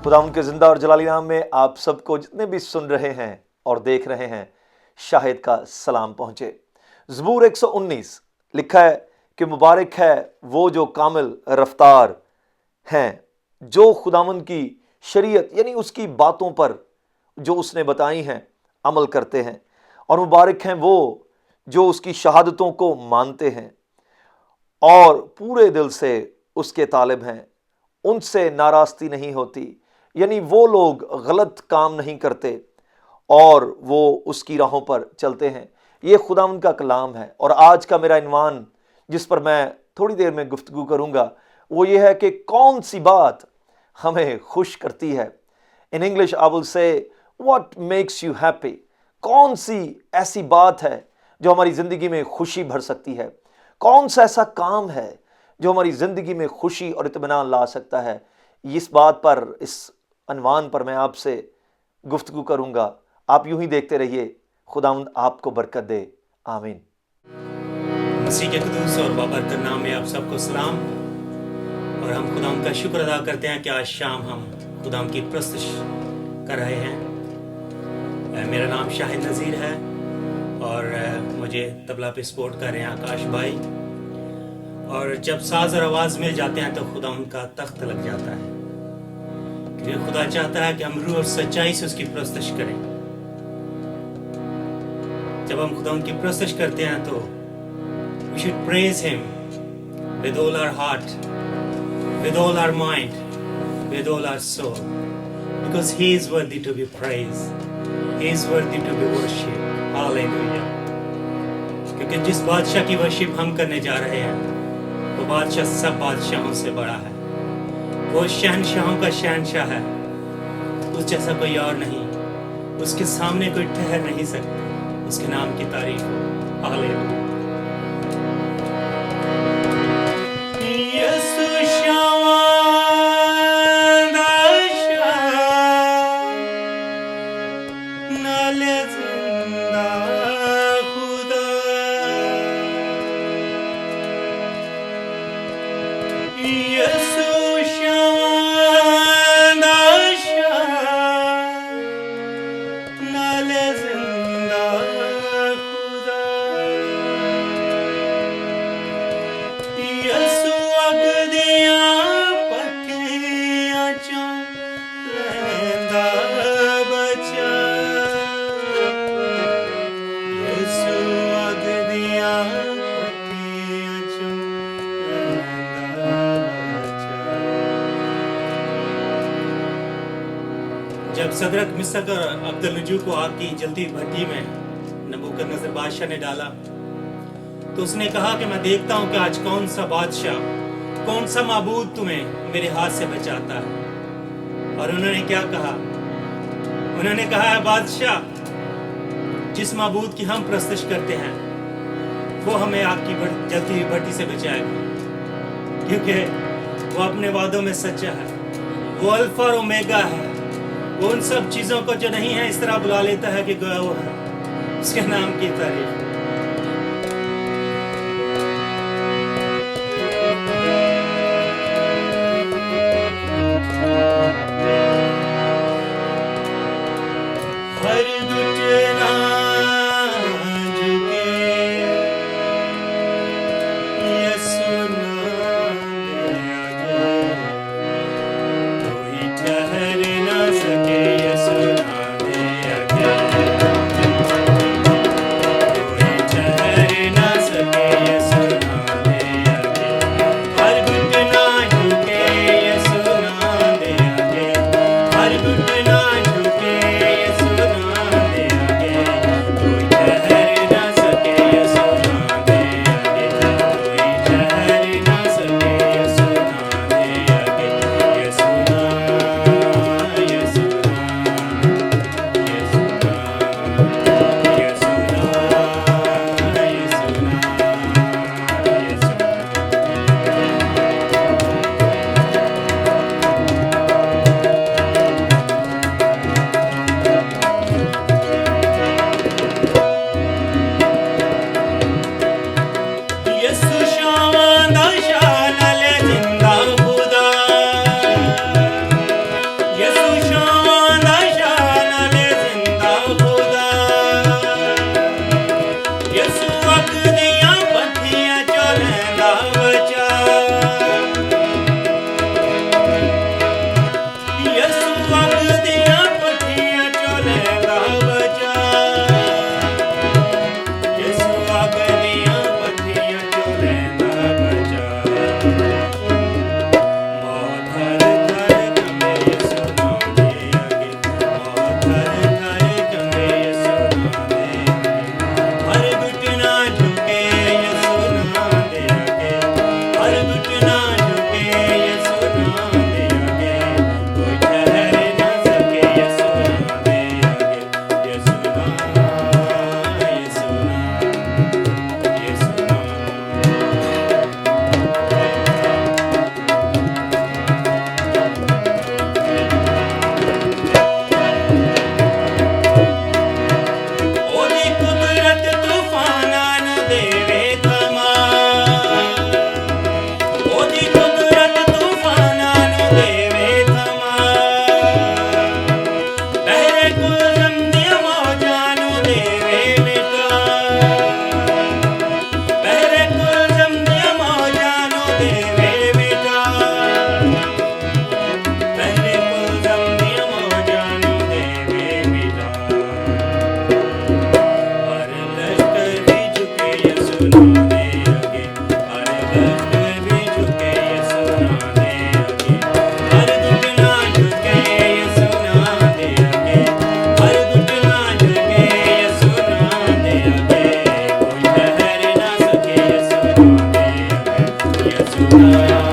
खुदा उनके जिंदा और जलाली नाम में आप सबको जितने भी सुन रहे हैं और देख रहे हैं शाहिद का सलाम पहुंचे। ज़बूर 119 लिखा है कि मुबारक है वो जो कामिल रफ्तार हैं, जो खुदावंद की शरीयत यानी उसकी बातों पर जो उसने बताई हैं अमल करते हैं, और मुबारक हैं वो जो उसकी शहादतों को मानते हैं और पूरे दिल से उसके तालिब हैं। उनसे नाराज़गी नहीं होती, यानी वो लोग गलत काम नहीं करते और वो उसकी राहों पर चलते हैं। ये खुदावंद का कलाम है। और आज का मेरा इन्वान जिस पर मैं थोड़ी देर में गुफ्तगू करूंगा वो ये है कि कौन सी बात हमें खुश करती है। In English I will say what makes you happy. कौन सी ऐसी बात है जो हमारी ज़िंदगी में खुशी भर सकती है। कौन सा ऐसा काम है जो हमारी ज़िंदगी में खुशी और इत्मीनान ला सकता है। इस बात पर, इस अनवान पर मैं आपसे गुफ्तगू करूंगा। आप यूं ही देखते रहिए। खुदावंद आपको बरकत दे। आमीन। मसीह के कुदूस और बाबरकत नाम में आप सबको सलाम। और हम खुदावंद का शुक्र अदा करते हैं कि आज शाम हम खुदावंद की प्रस्तुति कर रहे हैं। मेरा नाम शाहिद नज़ीर है और मुझे तबला पे सपोर्ट कर रहे हैं आकाश भाई। और जब साज और आवाज़ मिल जाते हैं तो खुदावंद का तख्त लग जाता है, क्योंकि खुदा चाहता है कि हम रूह और सच्चाई से उसकी प्रस्तुति करें। जब हम खुदावंद की प्रस्तुति करते हैं तो we should praise him with all our heart, with all our mind, with all our soul, because he is worthy to be praised, he is worthy to be worshipped. Hallelujah. क्योंकि जिस बादशाह की वर्शिप हम करने जा रहे हैं वो बादशाह सब बादशाहों से बड़ा है। वो शहनशाहों का शहनशाह है, उस जैसा कोई और नहीं। उसके सामने कोई ठहर नहीं सकता। उसके नाम की तारीफ हो। हालेलुया। जब सदरक मिसक और अब्दुल-नजू को आग की जलती भट्टी में नबूकदनेस्सर बादशाह ने डाला तो उसने कहा कि मैं देखता हूं कि आज कौन सा बादशाह, कौन सा माबूद तुम्हें मेरे हाथ से बचाता है। और उन्होंने क्या कहा? उन्होंने कहा है बादशाह, जिस माबूद की हम प्रस्तुति करते हैं वो हमें आग की जलती हुई भट्टी से बचाएगा, क्योंकि वो अपने वादों में सच्चा है। वो अल्फा और ओमेगा है। वो उन सब चीजों को जो नहीं है इस तरह बुला लेता है कि गोया वो है। उसके नाम की तारीफ। यसु अग दियां पठियां चोलेंदा बचा यसु अग दियां पठियां चोलेंदा बचा मौत हर थर कंबे यसु नाम दे अगे मौत हर थर कंबे यसु नाम दे हर घुटना झुके यसु नाम दे अगे हर घुटना झुके यसु नाम दे अगे कोई ठहर न सके यसु नाम दे अगे यसु नाम यसु नाम यसु नाम ओदी कुदरत तूफानां नूं देवे थमा ओदी कुदरत तूफानां नूं देवे थमा बहरे कुलम दियां मौजां नूं देवे मिटा बहरे कुलम दियां मौजां नूं देवे मिटा बहरे कुलम दियां मौजां नूं देवे मिटा हर लश्कर भी झुके यसु नाम दे अगे हर लश्कर भी झुके यसु नाम दे अगे हर घुटना झुके यसु नाम दे अगे हर घुटना झुके यसु नाम दे अगे कोई ठहर ना सके यसु नाम दे अगे यसु नाम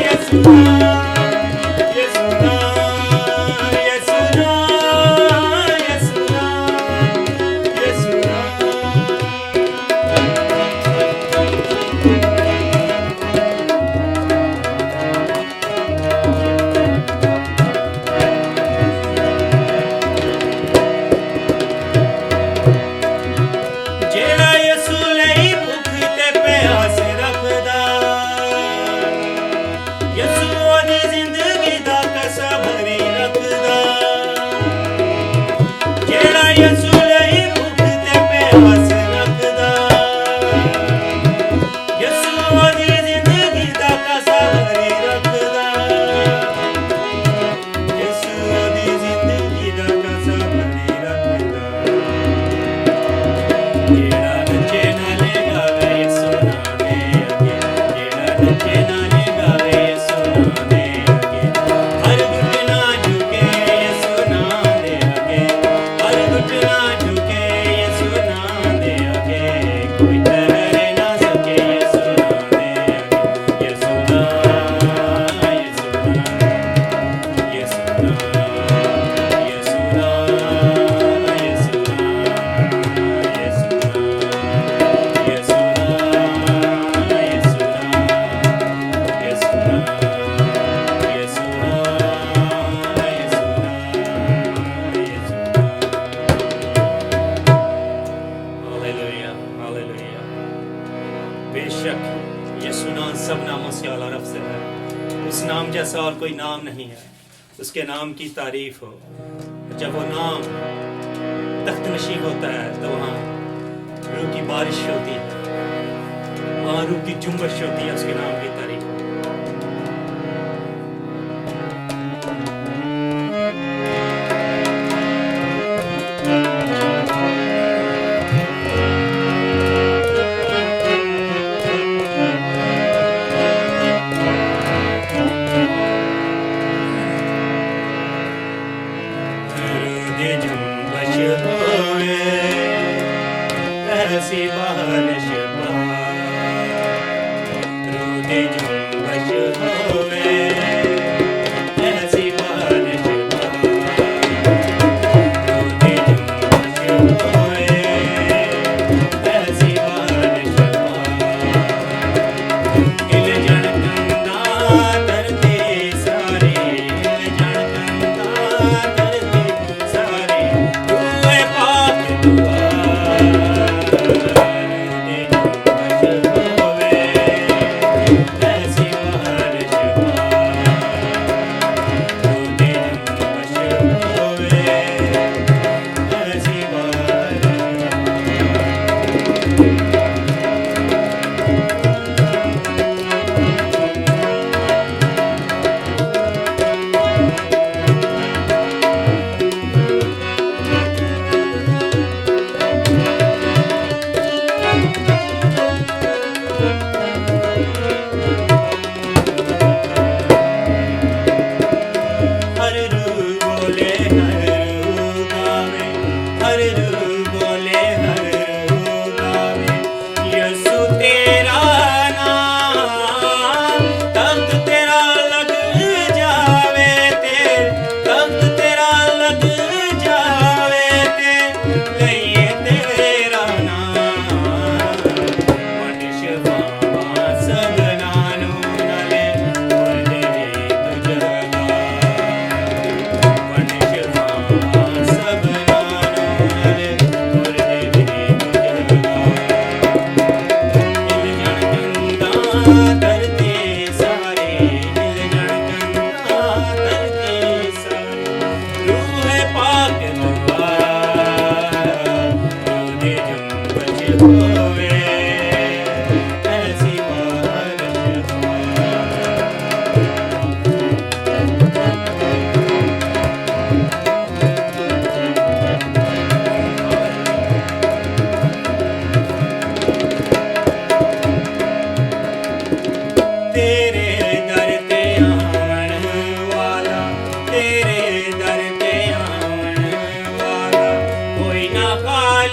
यसु नाम यसु नाम यसु नाम यसु जेड़ा यसु लई भुख ते प्यास रखदा यसु ओदी जिंदगी दा कसा भरी रखदा जेड़ा यसु लई भुख ते प्यास रखदा यसु ओदी जिंदगी दा कसा भरी रखदा यसु ओदी जिंदगी दा कसा भरी रखदा जेड़ा नचे नाले गावे यसु नाम दे अगे जेड़ा नचे नाले गावे यसु नाम दे अगे हर घुटना झुके यसु नाम दे अगे हर घुटना झुके यसु नाम दे अगे कोई ठहर ना सके यसु नाम दे अगे यसु नाम यसु नाम यसु नाम यसु नाम यसु बेशक यीशु नाम सब नामों से आला अफजल है उस नाम जैसा और कोई नाम नहीं है उसके नाम की तारीफ हो जब वो नाम तख्त नशीब होता है तो वहाँ रूह की बारिश होती है वहाँ रूह की जुम्बश होती है उसके नाम की तारीफ हो दे जुम्बश होए ऐसी बारिश दे जुम्बश होए ऐसी बारिश दे जुम्बश होए ऐसी बारिश हिल जण कंदा धरती सारी हिल जण कंदा धरती सारी दुए पाक दुआ दे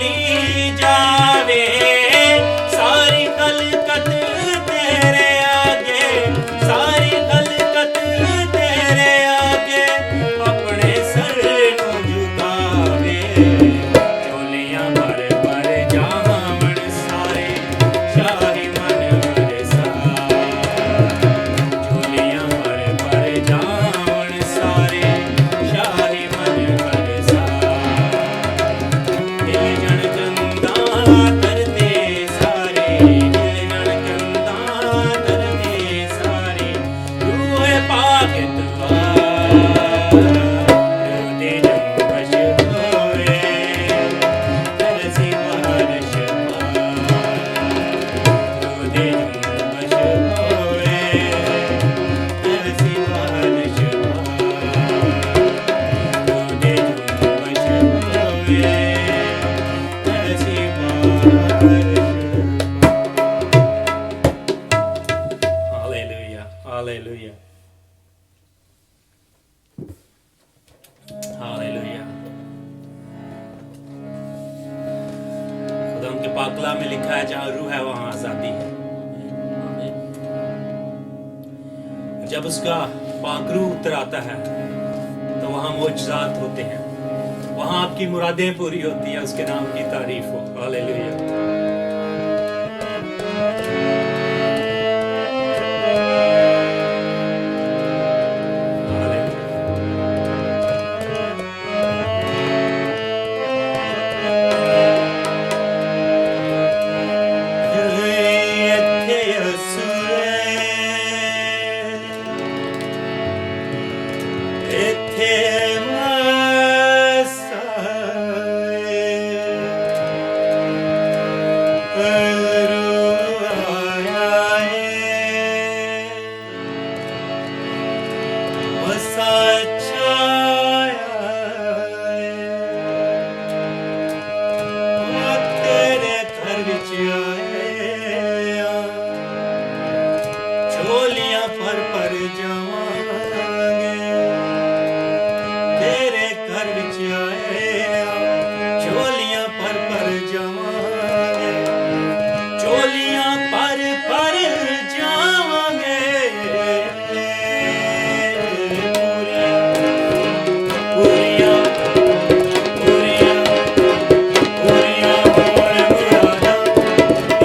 चली जावे सारी खलकत तेरे आगे, सारी खलकत तेरे आगे अपने सर नू झुकावे। चोलियां भर भर जावण सारे शाही मन वरसा, चोलियां भर भर जावण सारे शाही मन वरसा। हिल जण कंदा करते सारे, हिल जण कंदा करते सारे, रूए पाके रोते जंबश होए तरसी बारिश रोते जंबश होए तरसी बारिश रोते जंबश होए तरसी बारिश। Hallelujah, hallelujah, hallelujah। खुदा उनके पाकला में लिखा है जहाँ रूह है वहाँ आजादी है। जब उसका पाकरू उतर आता है तो वहाँ मोजज़ात होते हैं, वहाँ आपकी मुरादें पूरी होती हैं। उसके नाम की तारीफ हो। हालेलुया। चोलियां पर जावांगे तेरे घर विच आए, चोलियां पर जावांगे, चोलियां पर जावांगे। पूरियां पूरियां पूरियां होण मुरादां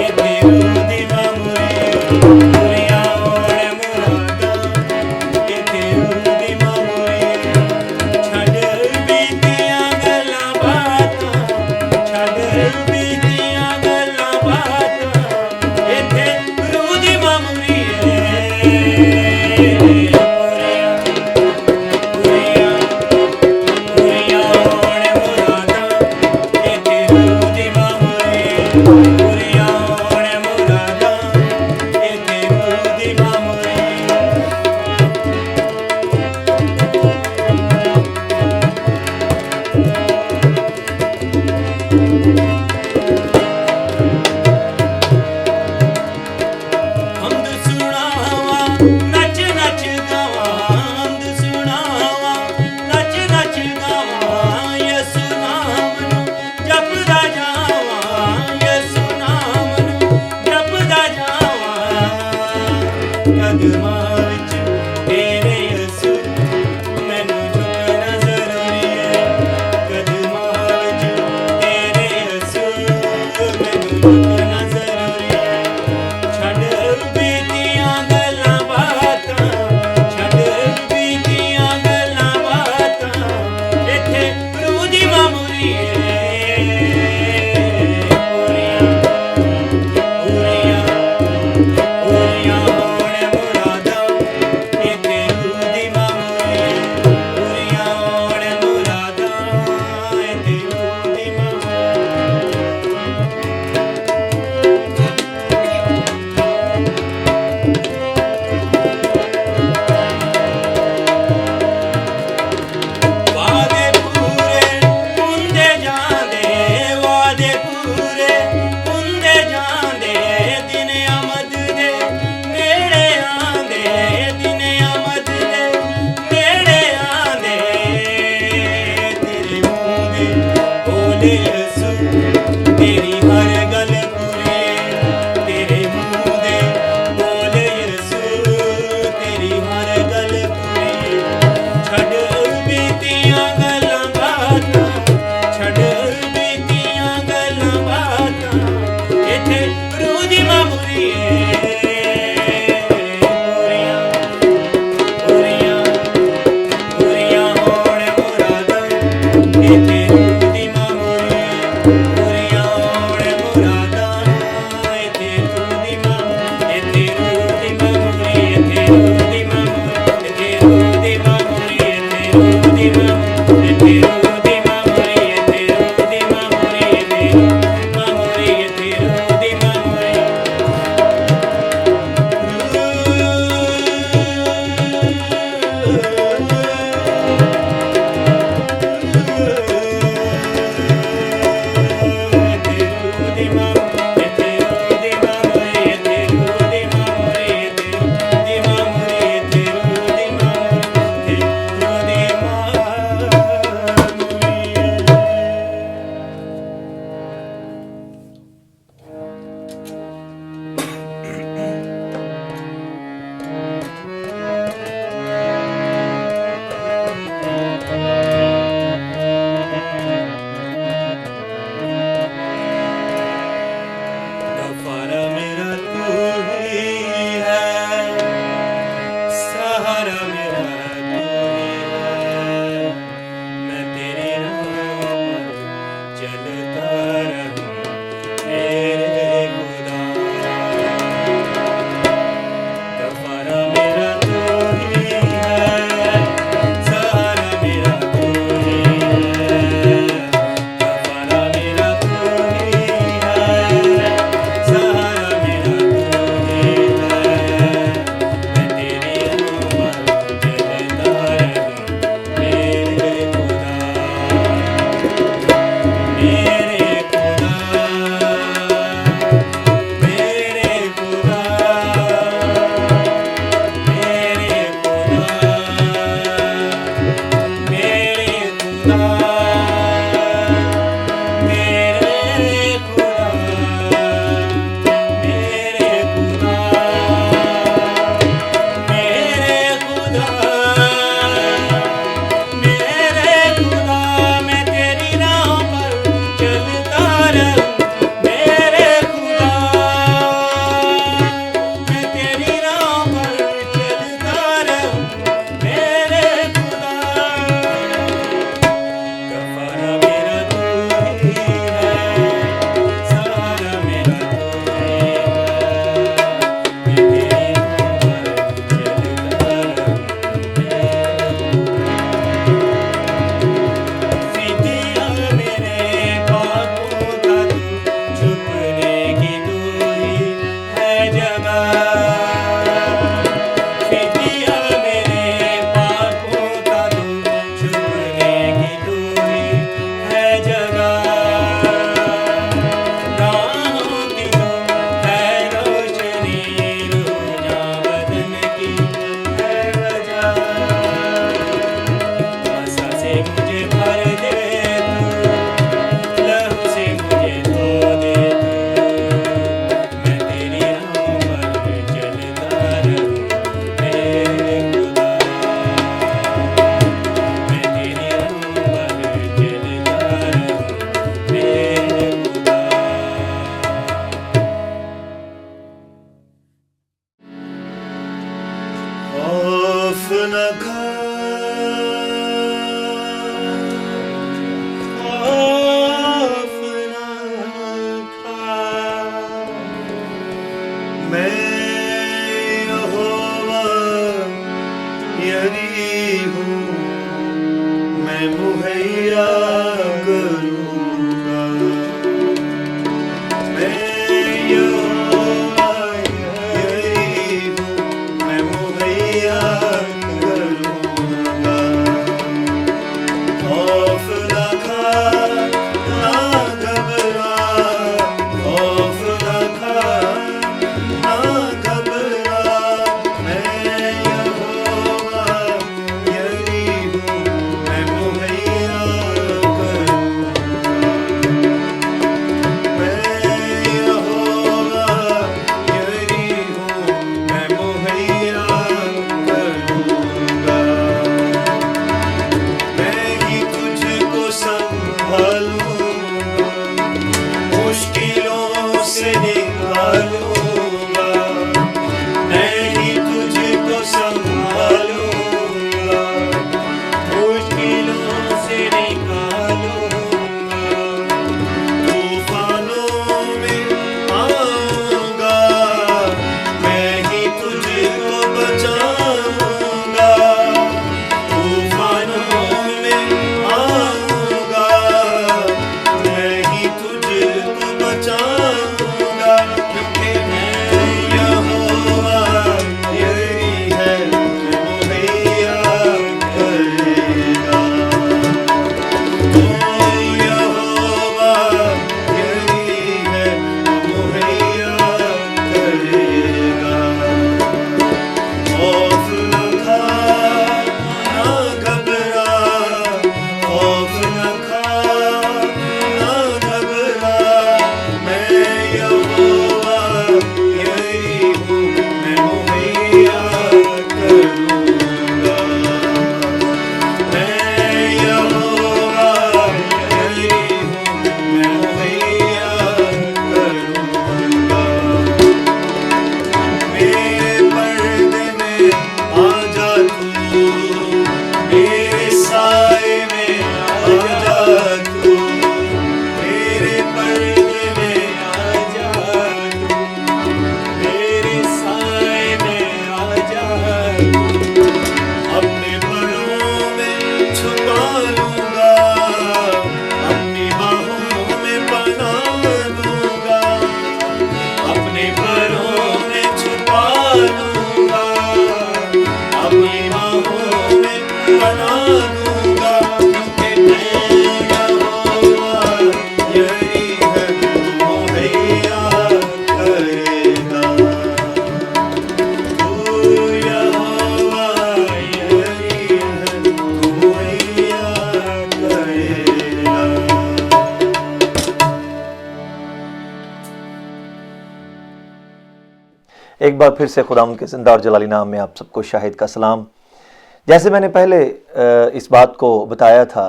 इत्थे रूदी मामूरी। पूरियां होण मुरादां इत्थे रूदी मामूरी। छड्ड बीतियां गल्लां बातां, छड्ड बीतियां गल्लां बातां इत्थे रूदी मामूरी। पूरियां पूरियां पूरियां होण मुरादां इत्थे रूदी मामूरी। पूरियां होण मुरादां इत्थे रूदी मामूरी। हम्द सुनावा नच नच गावा, हम्द सुनावा नच नच गावा। यसु नाम नू जपदा जावा, यसु नाम नू जपदा जावा। कदमां विच तेरे यसु मैनू झुकना जरूरी है। कदमां विच तेरे यसु मैनू झुकना जरूरी है। छड्ड बीतियां गल्लां बातां, छड्ड बीतियां गल्लां बातां इत्थे रूह दी मामूरी है। पूरियां पूरियां पूरियां होण मुरादां इत्थे रूह दी मामूरी। पूरियां होण मुरादां इत्थे रूह दी मामूरी। वादे पूरे हुंदे जांदे, वादे पूरे हुंदे जांदे, दिन आमद दे नेड़े आंदे, दिन आमद दे नेड़े आंदे। तेरे मुंह दे बोले यसू तेरी हर गल पूरे तेरे मुंह दे बोले यसू तेरी हर गल पूरी छड़ बीतियां गल्लां बातां छड़ बीतियां गल्लां बातां इत्थे रूह दी मामूरी पूरियां पूरियां होण मुरादां इत्थे रूह दी मामूरी पूरियां होण मुरादां इत्थे रूह दी मामूरी इत्थे रूह दी मामूरी इत्थे रूह दी मामूरी इत्थे रूह दी मामूरी इत्थे रूह दी मामूरी इत्थे रूह दी मामूरी इत्थे रूह दी मामूरी इत्थे रूह मामूरी इत्थे रूह दी मामूरी गफारा मेरा तू ही है सहारा मेरा तू ही है मैं तेरी राह पर चलता रहूं मेरे खुदा गफारा मेरा तू ही है सहारा मेरा तू ही है गफारा मेरा तू ही है सहारा मेरा तू ही है मैं तेरी राह पर चलता रहूं मेरे खुदा मेरे खुदा मेरे खुदा मेरे खुदा मेरे खुदा मेरे खुदा मेरे खुदा मेरे खुदा मैं तेरी राह पर एक बार फिर से खुदावंद के जिंदा और जलाली नाम में आप सबको शाहिद का सलाम। जैसे मैंने पहले इस बात को बताया था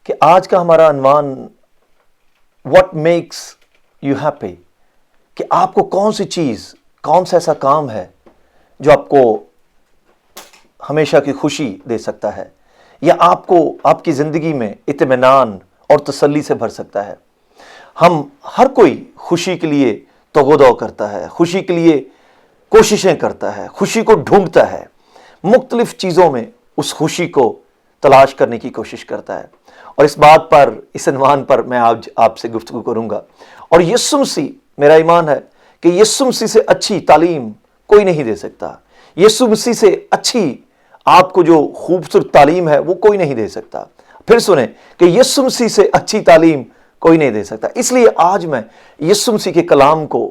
कि आज का हमारा अनवान व्हाट मेक्स यू हैप्पी, कि आपको कौन सी चीज़, कौन सा ऐसा काम है जो आपको हमेशा की खुशी दे सकता है या आपको आपकी ज़िंदगी में इत्मीनान और तसल्ली से भर सकता है। हम हर कोई खुशी के लिए तगोदो करता है, खुशी के लिए कोशिशें करता है, खुशी को ढूंढता है, मुख्तलिफ चीज़ों में उस खुशी को तलाश करने की कोशिश करता है। और इस बात पर, इस अनवान पर मैं आज आपसे गुफ्तगू करूंगा। और यीशु मसीह, मेरा ईमान है कि यीशु मसीह से अच्छी तालीम कोई नहीं दे सकता। यीशु मसीह से अच्छी आपको जो खूबसूरत तालीम है वो कोई नहीं दे सकता। फिर सुने कि यीशु मसीह से अच्छी तालीम कोई नहीं दे सकता। इसलिए आज मैं यीशु मसीह के कलाम को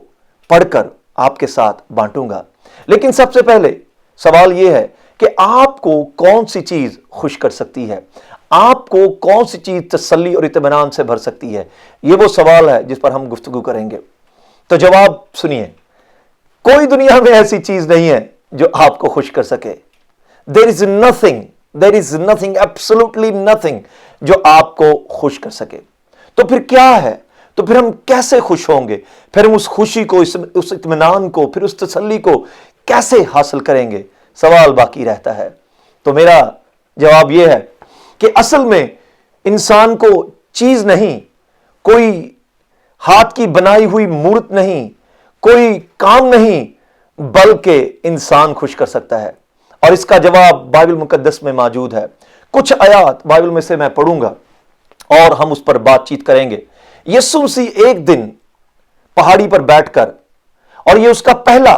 पढ़कर आपके साथ बांटूंगा। लेकिन सबसे पहले सवाल यह है कि आपको कौन सी चीज खुश कर सकती है, आपको कौन सी चीज तसल्ली और इत्मीनान से भर सकती है। यह वो सवाल है जिस पर हम गुफ्तगू करेंगे। तो जवाब सुनिए, कोई दुनिया में ऐसी चीज नहीं है जो आपको खुश कर सके। There is nothing, absolutely nothing जो आपको खुश कर सके। तो फिर क्या है? तो फिर हम कैसे खुश होंगे? फिर हम उस खुशी को, उस इत्मीनान को, फिर उस तसल्ली को कैसे हासिल करेंगे? सवाल बाकी रहता है। तो मेरा जवाब यह है कि असल में इंसान को चीज नहीं, कोई हाथ की बनाई हुई मूर्त नहीं, कोई काम नहीं, बल्कि इंसान खुश कर सकता है। और इसका जवाब बाइबल मुकद्दस में मौजूद है। कुछ आयात बाइबल में से मैं पढ़ूंगा और हम उस पर बातचीत करेंगे। यीशु मसीह एक दिन पहाड़ी पर बैठकर, और ये उसका पहला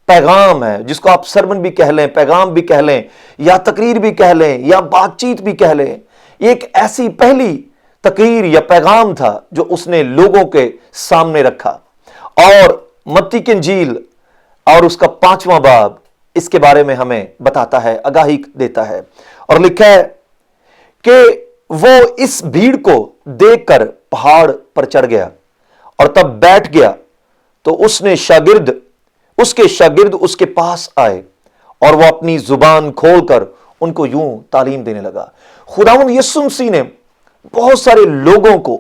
पैगाम है, जिसको आप सरमन भी कह लें, पैगाम भी कह लें, या तकरीर भी कह लें, या बातचीत भी कह लें। एक ऐसी पहली तकरीर या पैगाम था जो उसने लोगों के सामने रखा। और मत्ती की इंजील और उसका 5वां बाब इसके बारे में हमें बताता है, आगाही देता है। और लिखा है कि वो इस भीड़ को देखकर पहाड़ पर चढ़ गया और तब बैठ गया। तो उसके शागिर्द उसके पास आए और वो अपनी जुबान खोलकर उनको यूं तालीम देने लगा। खुदावंद यीशु मसीह ने बहुत सारे लोगों को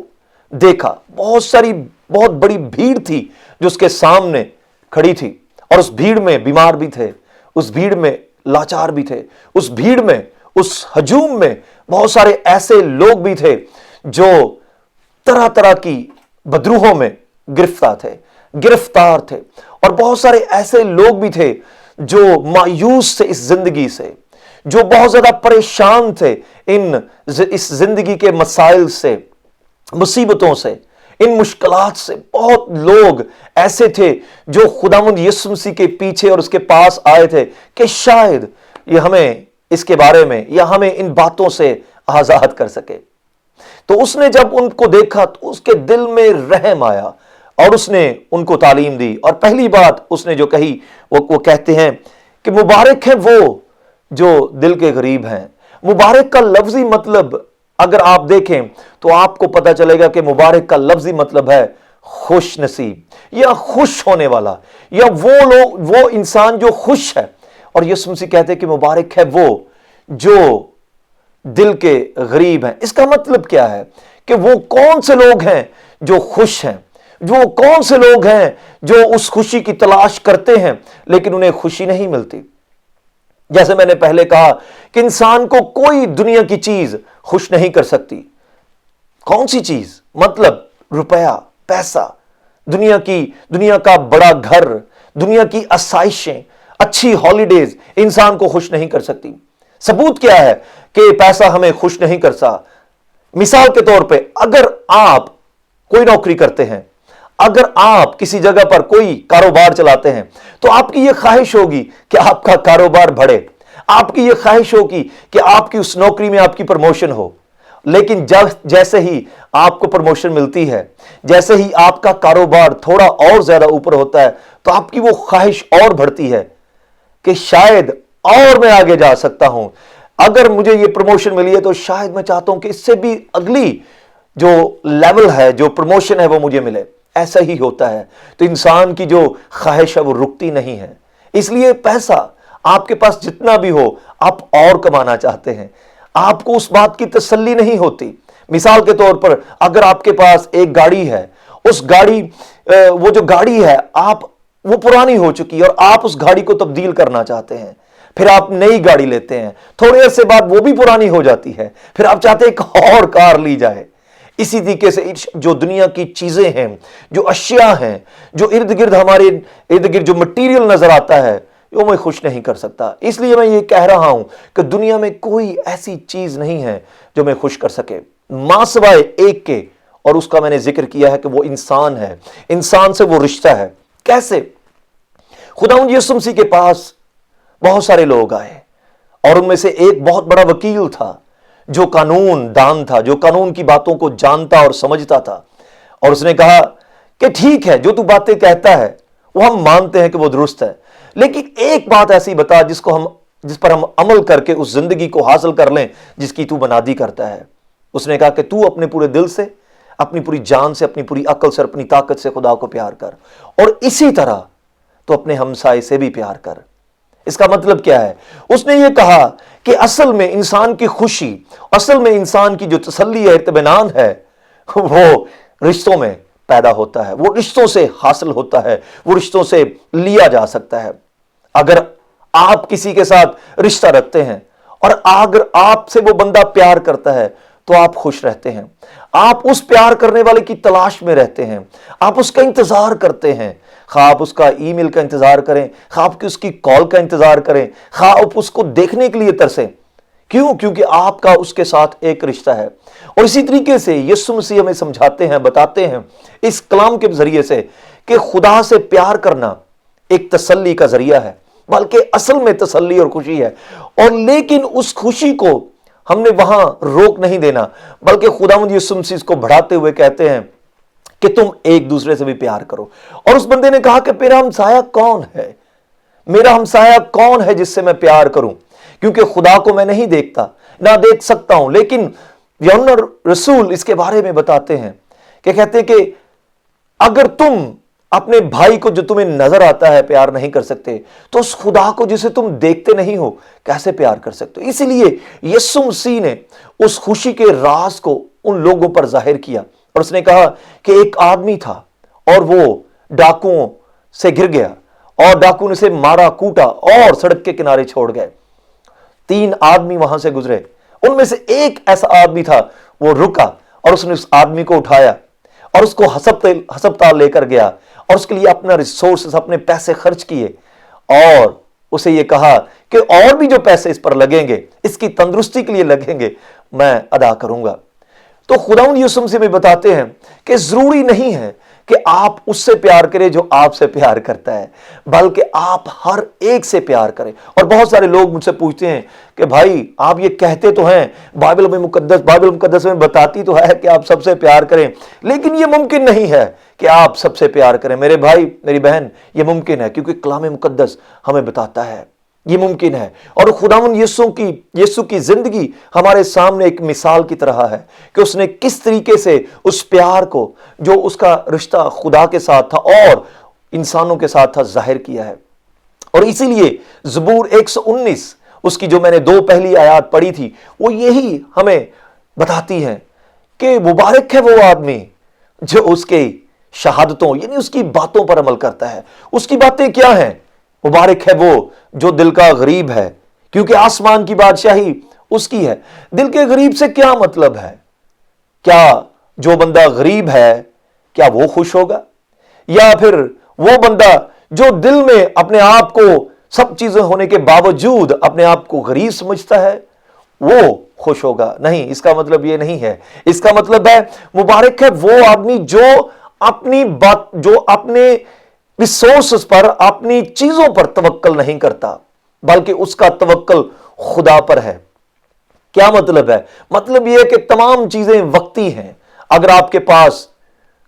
देखा, बहुत बड़ी भीड़ थी जो उसके सामने खड़ी थी। और उस भीड़ में बीमार भी थे, उस भीड़ में लाचार भी थे, उस भीड़ में, उस हजूम में बहुत सारे ऐसे लोग भी थे जो तरह तरह की बदरूहों में गिरफ्तार थे। और बहुत सारे ऐसे लोग भी थे जो मायूस थे इस जिंदगी से, जो बहुत ज्यादा परेशान थे इस जिंदगी के मसाइल से, मुसीबतों से, इन मुश्किलात से। बहुत लोग ऐसे थे जो खुदावंद यीशु मसीह के पीछे और उसके पास आए थे कि शायद ये हमें इसके बारे में या हमें इन बातों से आजाद कर सके। तो उसने जब उनको देखा तो उसके दिल में रहम आया और उसने उनको तालीम दी। और पहली बात उसने जो कही वो कहते हैं कि मुबारक है वो जो दिल के गरीब हैं। मुबारक का लफ्जी मतलब अगर आप देखें तो आपको पता चलेगा कि मुबारक का लफ्जी मतलब है खुश नसीब या खुश होने वाला, या वो इंसान जो खुश है। और यीशु मसीह कहते हैं कि मुबारक है वो जो दिल के गरीब हैं। इसका मतलब क्या है कि वो कौन से लोग हैं जो खुश हैं, वो कौन से लोग हैं जो उस खुशी की तलाश करते हैं लेकिन उन्हें खुशी नहीं मिलती। जैसे मैंने पहले कहा कि इंसान को कोई दुनिया की चीज खुश नहीं कर सकती। कौन सी चीज? मतलब रुपया, पैसा, दुनिया का बड़ा घर, दुनिया की आसाइशें, अच्छी हॉलीडेज इंसान को खुश नहीं कर सकती। सबूत क्या है कि पैसा हमें खुश नहीं करता? मिसाल के तौर पे, अगर आप कोई नौकरी करते हैं, अगर आप किसी जगह पर कोई कारोबार चलाते हैं, तो आपकी यह ख्वाहिश होगी कि आपका कारोबार बढ़े, आपकी यह ख्वाहिश होगी कि आपकी उस नौकरी में आपकी प्रमोशन हो। लेकिन जैसे ही आपको प्रमोशन मिलती है, जैसे ही आपका कारोबार थोड़ा और ज्यादा ऊपर होता है, तो आपकी वो ख्वाहिश और बढ़ती है कि शायद और मैं आगे जा सकता हूं। अगर मुझे ये प्रमोशन मिली है तो शायद मैं चाहता हूं कि इससे भी अगली जो लेवल है, जो प्रमोशन है, वो मुझे मिले। ऐसा ही होता है। तो इंसान की जो ख्वाहिश है वो रुकती नहीं है। इसलिए पैसा आपके पास जितना भी हो, आप और कमाना चाहते हैं, आपको उस बात की तसल्ली नहीं होती। मिसाल के तौर पर अगर आपके पास एक गाड़ी है, उस गाड़ी वो जो गाड़ी है वो पुरानी हो चुकी है और आप उस गाड़ी को तब्दील करना चाहते हैं, फिर आप नई गाड़ी लेते हैं, थोड़ी देर से बाद वो भी पुरानी हो जाती है, फिर आप चाहते हैं एक और कार ली जाए। इसी तरीके से जो दुनिया की चीजें हैं, जो अशिया हैं, जो इर्द गिर्द हमारे इर्द गिर्द जो मटेरियल नजर आता है, वो मैं खुश नहीं कर सकता। इसलिए मैं ये कह रहा हूं कि दुनिया में कोई ऐसी चीज नहीं है जो मैं खुश कर सके मां सिवाय एक के, और उसका मैंने जिक्र किया है कि वो इंसान है। इंसान से वो रिश्ता है। कैसे? खुदावंद यीशु मसीह के पास बहुत सारे लोग आए और उनमें से एक बहुत बड़ा वकील था, जो कानून दान था, जो कानून की बातों को जानता और समझता था। और उसने कहा कि ठीक है, जो तू बातें कहता है वो हम मानते हैं कि वो दुरुस्त है, लेकिन एक बात ऐसी बता जिस पर हम अमल करके उस जिंदगी को हासिल कर लें जिसकी तू बनादी करता है। उसने कहा कि तू अपने पूरे दिल से, अपनी पूरी जान से, अपनी पूरी अकल से, अपनी ताकत से खुदा को प्यार कर, और इसी तरह तो अपने हमसाए से भी प्यार कर। इसका मतलब क्या है? उसने ये कहा कि असल में इंसान की खुशी, असल में इंसान की जो तसल्ली है, इत्मीनान है, वो रिश्तों में पैदा होता है, वो रिश्तों से हासिल होता है, वो रिश्तों से लिया जा सकता है। अगर आप किसी के साथ रिश्ता रखते हैं और अगर आपसे वो बंदा प्यार करता है तो आप खुश रहते हैं, आप उस प्यार करने वाले की तलाश में रहते हैं, आप उसका इंतजार करते हैं। खा आप उसका ईमेल का इंतजार करें, खा आप उसकी कॉल का इंतजार करें, खा आप उसको देखने के लिए तरसें। क्यों? क्योंकि आपका उसके साथ एक रिश्ता है। और इसी तरीके से यीशु मसीह हमें समझाते हैं, बताते हैं इस कलाम के जरिए से कि खुदा से प्यार करना एक तसल्ली का जरिया है, बल्कि असल में तसल्ली और खुशी है। और लेकिन उस खुशी को हमने वहां रोक नहीं देना, बल्कि खुदावंद यीशु मसीह को बढ़ाते हुए कहते हैं कि तुम एक दूसरे से भी प्यार करो। और उस बंदे ने कहा कि मेरा हमसाया कौन है? मेरा हमसाया कौन है जिससे मैं प्यार करूं? क्योंकि खुदा को मैं नहीं देखता, ना देख सकता हूं। लेकिन यूहन्ना रसूल इसके बारे में बताते हैं कि कहते हैं कि अगर तुम अपने भाई को जो तुम्हें नजर आता है प्यार नहीं कर सकते, तो उस खुदा को जिसे तुम देखते नहीं हो कैसे प्यार कर सकते हो? इसलिए यीशु मसीह ने उस खुशी के राज को उन लोगों पर जाहिर किया और उसने कहा कि एक आदमी था और वो डाकुओं से घिर गया और डाकू ने उसे मारा, कूटा और सड़क के किनारे छोड़ गए। 3 आदमी वहां से गुजरे, उनमें से एक ऐसा आदमी था, वो रुका और उसने उस आदमी को उठाया और उसको हस्पताल लेकर गया और उसके लिए अपना रिसोर्सेस, अपने पैसे खर्च किए और उसे ये कहा कि और भी जो पैसे इस पर लगेंगे, इसकी तंदुरुस्ती के लिए लगेंगे, मैं अदा करूंगा। तो खुदावंद यीशु मसीह में बताते हैं कि जरूरी नहीं है कि आप उससे प्यार करें जो आपसे प्यार करता है, बल्कि आप हर एक से प्यार करें। और बहुत सारे लोग मुझसे पूछते हैं कि भाई आप ये कहते तो हैं, बाइबल मुकद्दस में बताती तो है कि आप सबसे प्यार करें, लेकिन ये मुमकिन नहीं है कि आप सबसे प्यार करें। मेरे भाई मेरी बहन, ये मुमकिन है क्योंकि कलाम मुकद्दस हमें बताता है ये मुमकिन है। और खुदावंद यीशु की जिंदगी हमारे सामने एक मिसाल की तरह है कि उसने किस तरीके से उस प्यार को, जो उसका रिश्ता खुदा के साथ था और इंसानों के साथ था, जाहिर किया है। और इसीलिए ज़बूर 119 उसकी जो मैंने 2 पहली आयत पढ़ी थी, वो यही हमें बताती है कि मुबारक है वो आदमी जो उसके शहादतों यानी उसकी बातों पर अमल करता है। उसकी बातें क्या हैं? मुबारक है वो जो दिल का गरीब है, क्योंकि आसमान की बादशाही उसकी है। दिल के गरीब से क्या मतलब है? क्या जो बंदा गरीब है क्या वो खुश होगा? या फिर वो बंदा जो दिल में अपने आप को सब चीजें होने के बावजूद अपने आप को गरीब समझता है, वो खुश होगा? नहीं, इसका मतलब ये नहीं है। इसका मतलब है मुबारक है वो आदमी जो अपने रिसोर्सेस पर, अपनी चीजों पर तवक्कल नहीं करता, बल्कि उसका तवक्कल खुदा पर है। क्या मतलब है? मतलब यह है कि तमाम चीजें वक्ती हैं। अगर आपके पास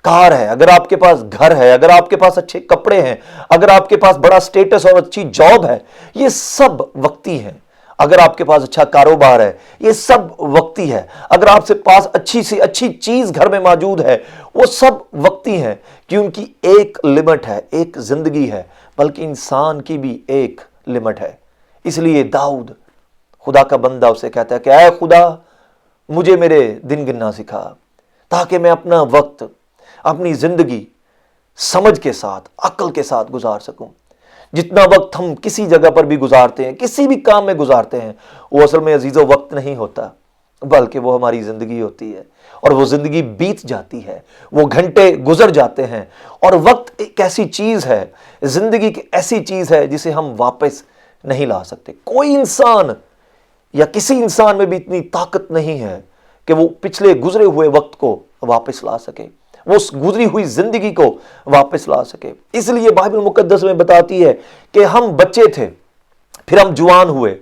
कार है, अगर आपके पास घर है, अगर आपके पास अच्छे कपड़े हैं, अगर आपके पास बड़ा स्टेटस और अच्छी जॉब है, ये सब वक्ती हैं। अगर आपके पास अच्छा कारोबार है, ये सब वक्ती है। अगर आपके पास अच्छी से अच्छी चीज घर में मौजूद है, वो सब वक्ती है, क्योंकि एक लिमिट है, एक जिंदगी है, बल्कि इंसान की भी एक लिमिट है। इसलिए दाऊद, खुदा का बंदा, उसे कहता है कि ऐ खुदा, मुझे मेरे दिन गिनना सिखा, ताकि मैं अपना वक्त, अपनी जिंदगी समझ के साथ, अक्ल के साथ गुजार सकूं। जितना वक्त हम किसी जगह पर भी गुजारते हैं, किसी भी काम में गुजारते हैं, वो असल में अजीजों वक्त नहीं होता, बल्कि वो हमारी जिंदगी होती है। और वो जिंदगी बीत जाती है, वो घंटे गुजर जाते हैं। और वक्त एक ऐसी चीज है, जिंदगी की ऐसी चीज है जिसे हम वापस नहीं ला सकते। कोई इंसान या किसी इंसान में भी इतनी ताकत नहीं है कि वो पिछले गुजरे हुए वक्त को वापस ला सके, वो उस गुजरी हुई जिंदगी को वापस ला सके। इसलिए बाइबल मुकद्दस में बताती है कि हम बच्चे थे, फिर हम जुआन हुए,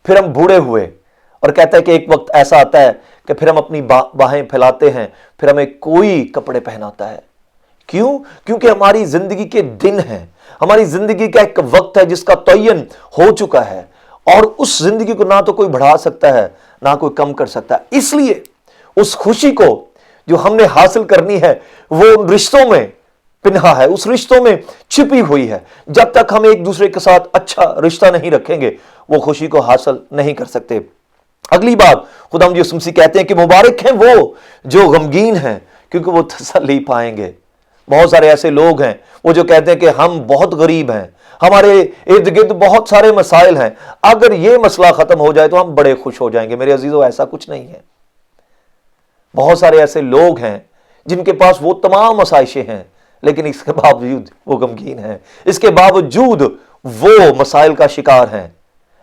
फिर हम बूढ़े हुए, और कहता है कि एक वक्त ऐसा आता है कि फिर हम अपनी बाहें फैलाते हैं, फिर हमें कोई कपड़े पहनाता है। क्यों? क्योंकि हमारी जिंदगी के दिन हैं, हमारी जिंदगी का एक वक्त है जिसका तयन हो चुका है, और उस जिंदगी को ना तो कोई बढ़ा सकता है, ना कोई कम कर सकता है। इसलिए उस खुशी को जो हमने हासिल करनी है, वो रिश्तों में पिन्हा है, उस रिश्तों में छिपी हुई है। जब तक हम एक दूसरे के साथ अच्छा रिश्ता नहीं रखेंगे, वो खुशी को हासिल नहीं कर सकते। अगली बात खुदा यीशु मसीह कहते हैं कि मुबारक हैं वो जो गमगीन हैं, क्योंकि वो तसल्ली पाएंगे। बहुत सारे ऐसे लोग हैं वो जो कहते हैं कि हम बहुत गरीब हैं, हमारे इर्द गिर्द बहुत सारे मसाइल हैं, अगर ये मसला खत्म हो जाए तो हम बड़े खुश हो जाएंगे। मेरे अजीजों, ऐसा कुछ नहीं है। बहुत सारे ऐसे लोग हैं जिनके पास वो तमाम आसाइशें हैं, लेकिन इसके बावजूद वो गमगीन हैं, इसके बावजूद वो मसाइल का शिकार हैं।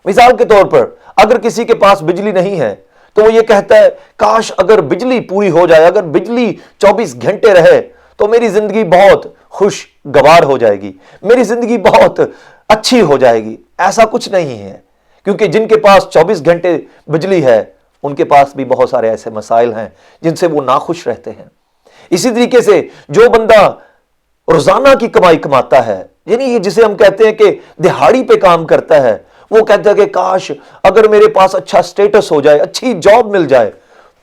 मिसाल के तौर पर, अगर किसी के पास बिजली नहीं है तो वो ये कहता है, काश अगर बिजली पूरी हो जाए, अगर बिजली 24 घंटे रहे तो मेरी जिंदगी बहुत खुशगवार हो जाएगी, मेरी जिंदगी बहुत अच्छी हो जाएगी। ऐसा कुछ नहीं है, क्योंकि जिनके पास 24 घंटे बिजली है, उनके पास भी बहुत सारे ऐसे मसाइल हैं जिनसे वो नाखुश रहते हैं। इसी तरीके से जो बंदा रोजाना की कमाई कमाता है, यानी ये जिसे हम कहते हैं कि दिहाड़ी पे काम करता है, वो कहता है कि काश अगर मेरे पास अच्छा स्टेटस हो जाए, अच्छी जॉब मिल जाए,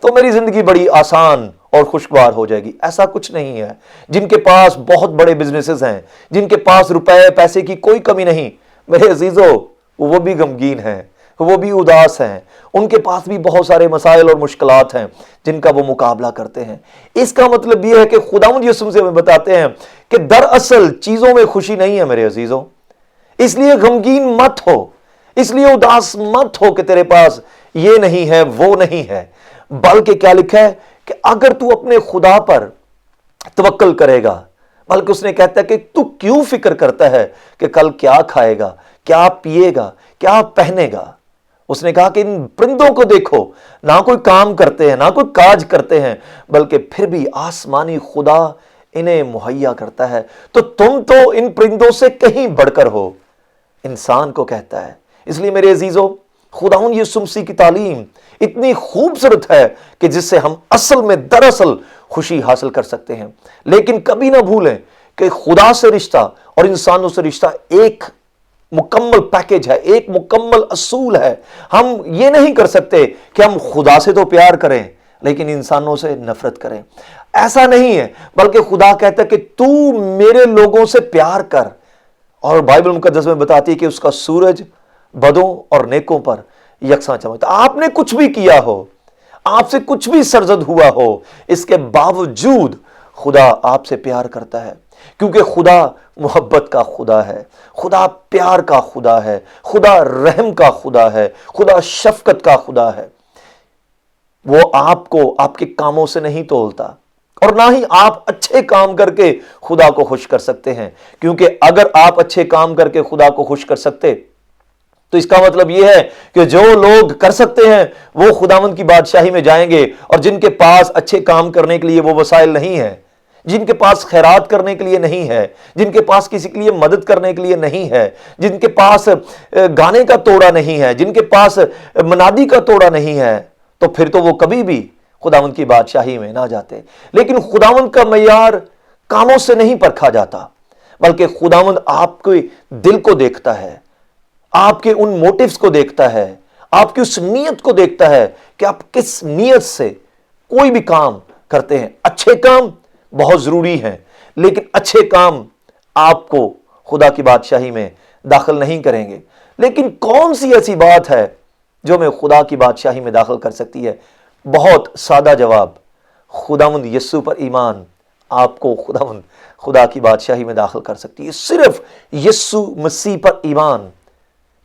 तो मेरी जिंदगी बड़ी आसान और खुशगवार हो जाएगी। ऐसा कुछ नहीं है। जिनके पास बहुत बड़े बिजनेसेस हैं, जिनके पास रुपए पैसे की कोई कमी नहीं, मेरे अजीजों, वो भी गमगीन हैं, वो भी उदास हैं, उनके पास भी बहुत सारे मसाइल और मुश्किलात हैं जिनका वो मुकाबला करते हैं। इसका मतलब ये है कि खुदावंद यीशु मसीह हमें बताते हैं कि दरअसल चीजों में खुशी नहीं है मेरे अजीजों। इसलिए गमगीन मत हो, इसलिए उदास मत हो कि तेरे पास ये नहीं है, वो नहीं है, बल्कि क्या लिखा है कि अगर तू अपने खुदा पर तवक्कल करेगा, बल्कि उसने कहता है कि तू क्यों फिक्र करता है कि कल क्या खाएगा, क्या पिएगा, क्या पहनेगा। उसने कहा कि इन परिंदों को देखो, ना कोई काम करते हैं, ना कोई काज करते हैं, बल्कि फिर भी आसमानी खुदा इन्हें मुहैया करता है, तो तुम तो इन परिंदों से कहीं बढ़कर हो, इंसान को कहता है। इसलिए मेरे अजीजों, खुदावंद यीशु मसीह की तालीम इतनी खूबसूरत है कि जिससे हम असल में दरअसल खुशी हासिल कर सकते हैं। लेकिन कभी ना भूलें कि खुदा से रिश्ता और इंसानों से रिश्ता एक मुकम्मल पैकेज है, एक मुकम्मल असूल है। हम ये नहीं कर सकते कि हम खुदा से तो प्यार करें लेकिन इंसानों से नफरत करें। ऐसा नहीं है, बल्कि खुदा कहता है कि तू मेरे लोगों से प्यार कर, और बाइबल मुकद्दस में बताती है कि उसका सूरज बदों और नेकों पर यकसा चमकता। आपने कुछ भी किया हो, आपसे कुछ भी सरजद हुआ हो, इसके बावजूद खुदा आपसे प्यार करता है, क्योंकि खुदा मोहब्बत का खुदा है, खुदा प्यार का खुदा है, खुदा रहम का खुदा है, खुदा शफकत का खुदा है। वो आपको आपके कामों से नहीं तोलता, और ना ही आप अच्छे काम करके खुदा को खुश कर सकते हैं, क्योंकि अगर आप अच्छे काम करके खुदा को खुश कर सकते तो इसका मतलब यह है कि जो लोग कर सकते हैं वो खुदावंद की बादशाही में जाएंगे, और जिनके पास अच्छे काम करने के लिए वो वसाइल नहीं है, जिनके पास खैरात करने के लिए नहीं है, जिनके पास किसी के लिए मदद करने के लिए नहीं है, जिनके पास गाने का तोड़ा नहीं है, जिनके पास मनादी का तोड़ा नहीं है, तो फिर तो वो कभी भी खुदावंद की बादशाही में ना जाते। लेकिन खुदावंद का मयार कामों से नहीं परखा जाता, बल्कि खुदावंद आपके दिल को देखता है, आपके उन मोटिव्स को देखता है, आपकी उस नीयत को देखता है कि आप किस नीयत से कोई भी काम करते हैं। अच्छे काम बहुत जरूरी हैं, लेकिन अच्छे काम आपको खुदा की बादशाही में दाखिल नहीं करेंगे। लेकिन कौन सी ऐसी बात है जो हमें खुदा की बादशाही में दाखिल कर सकती है? बहुत सादा जवाब, खुदावंद यीशु पर ईमान आपको खुदा की बादशाही में दाखिल कर सकती है। सिर्फ यीशु मसीह पर ईमान।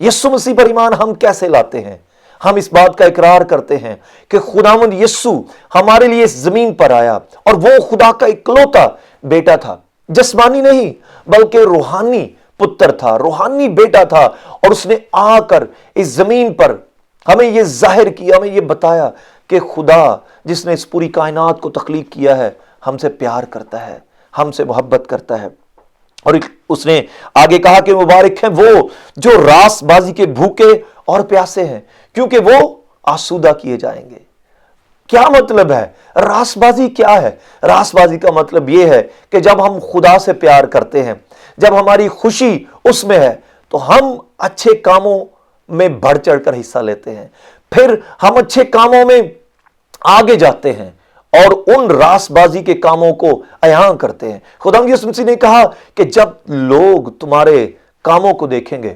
यीशु मसीह पर ईमान हम कैसे लाते हैं? हम इस बात का इकरार करते हैं कि खुदावंद यीशु हमारे लिए इस जमीन पर आया और वो खुदा का इकलौता बेटा था, जिस्मानी नहीं बल्कि रूहानी पुत्र था, रूहानी बेटा था। और उसने आकर इस जमीन पर हमें यह जाहिर किया, हमें यह बताया कि खुदा जिसने इस पूरी कायनात को तख्लीक किया है हमसे प्यार करता है, हमसे मोहब्बत करता है। और उसने आगे कहा कि मुबारक हैं वो जो रासबाजी के भूखे और प्यासे हैं, क्योंकि वो आसूदा किए जाएंगे। क्या मतलब है? रासबाजी क्या है? रासबाजी का मतलब यह है कि जब हम खुदा से प्यार करते हैं, जब हमारी खुशी उसमें है, तो हम अच्छे कामों में बढ़ चढ़कर हिस्सा लेते हैं, फिर हम अच्छे कामों में आगे जाते हैं और उन रासबाजी के कामों को अयां करते हैं। खुदावंद यीशु मसीह ने कहा कि जब लोग तुम्हारे कामों को देखेंगे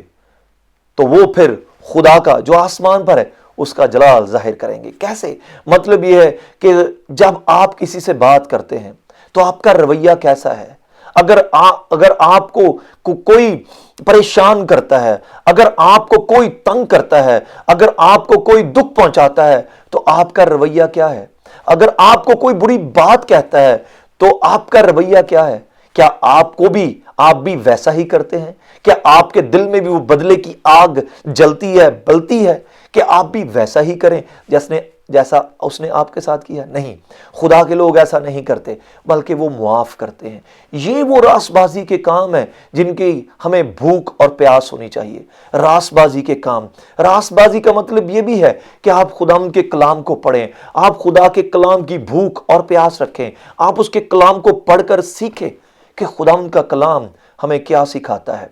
तो वो फिर खुदा का जो आसमान पर है उसका जलाल जाहिर करेंगे। कैसे? मतलब यह है कि जब आप किसी से बात करते हैं तो आपका रवैया कैसा है। अगर आपको कोई परेशान करता है, अगर आपको कोई तंग करता है, अगर आपको कोई दुख पहुंचाता है, तो आपका रवैया क्या है? अगर आपको कोई बुरी बात कहता है तो आपका रवैया क्या है? क्या आप भी वैसा ही करते हैं? क्या आपके दिल में भी वो बदले की आग जलती है, बलती है कि आप भी वैसा ही करें जैसा उसने आपके साथ किया? नहीं, खुदा के लोग ऐसा नहीं करते, बल्कि वो मुआफ करते हैं। ये वो रासबाजी के काम है जिनकी हमें भूख और प्यास होनी चाहिए। रासबाजी के काम, रासबाजी का मतलब ये भी है कि आप खुदा के कलाम को पढ़ें, आप खुदा के कलाम की भूख और प्यास रखें, आप उसके कलाम को पढ़कर सीखें कि खुदा का कलाम हमें क्या सिखाता है।